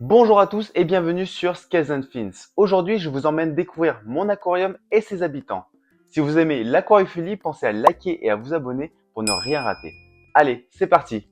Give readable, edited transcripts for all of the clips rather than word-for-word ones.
Bonjour à tous et bienvenue sur Scales and Fins. Aujourd'hui, je vous emmène découvrir mon aquarium et ses habitants. Si vous aimez l'aquariophilie, pensez à liker et à vous abonner pour ne rien rater. Allez, c'est parti!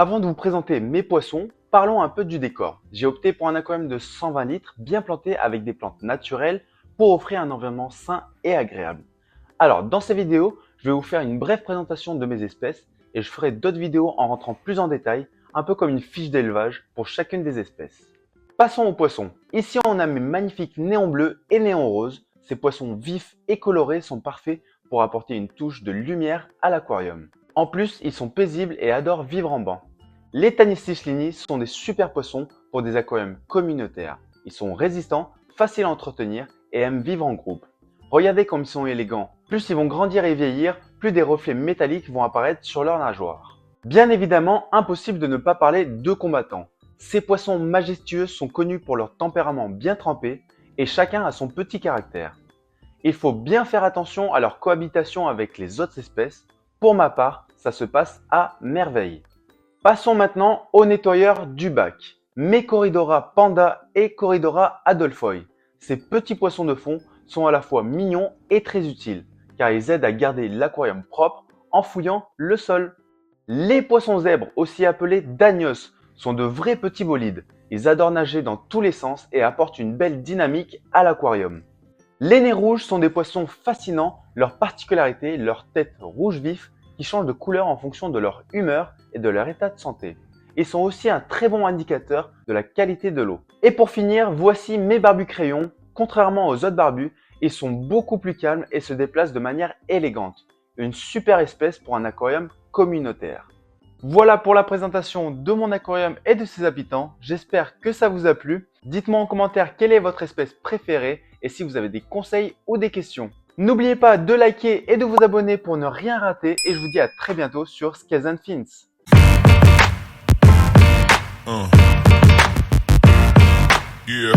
Avant de vous présenter mes poissons, parlons un peu du décor. J'ai opté pour un aquarium de 120 litres bien planté avec des plantes naturelles pour offrir un environnement sain et agréable. Alors, dans ces vidéos, je vais vous faire une brève présentation de mes espèces et je ferai d'autres vidéos en rentrant plus en détail, un peu comme une fiche d'élevage pour chacune des espèces. Passons aux poissons. Ici, on a mes magnifiques néons bleus et néons roses. Ces poissons vifs et colorés sont parfaits pour apporter une touche de lumière à l'aquarium. En plus, ils sont paisibles et adorent vivre en banc. Les Tanystichlini sont des super poissons pour des aquariums communautaires. Ils sont résistants, faciles à entretenir et aiment vivre en groupe. Regardez comme ils sont élégants. Plus ils vont grandir et vieillir, plus des reflets métalliques vont apparaître sur leurs nageoires. Bien évidemment, impossible de ne pas parler de combattants. Ces poissons majestueux sont connus pour leur tempérament bien trempé et chacun a son petit caractère. Il faut bien faire attention à leur cohabitation avec les autres espèces. Pour ma part, ça se passe à merveille. Passons maintenant au nettoyeur du bac. Mes Coridora Panda et Coridora Adolphoi. Ces petits poissons de fond sont à la fois mignons et très utiles, car ils aident à garder l'aquarium propre en fouillant le sol. Les poissons zèbres, aussi appelés dagnos, sont de vrais petits bolides. Ils adorent nager dans tous les sens et apportent une belle dynamique à l'aquarium. Les nez rouges sont des poissons fascinants, leur particularité, leur tête rouge vif qui change de couleur en fonction de leur humeur et de leur état de santé. Ils sont aussi un très bon indicateur de la qualité de l'eau. Et pour finir, voici mes barbus crayons. Contrairement aux autres barbus, ils sont beaucoup plus calmes et se déplacent de manière élégante. Une super espèce pour un aquarium communautaire. Voilà pour la présentation de mon aquarium et de ses habitants. J'espère que ça vous a plu. Dites-moi en commentaire quelle est votre espèce préférée et si vous avez des conseils ou des questions. N'oubliez pas de liker et de vous abonner pour ne rien rater et je vous dis à très bientôt sur Scales and Fins. Yeah.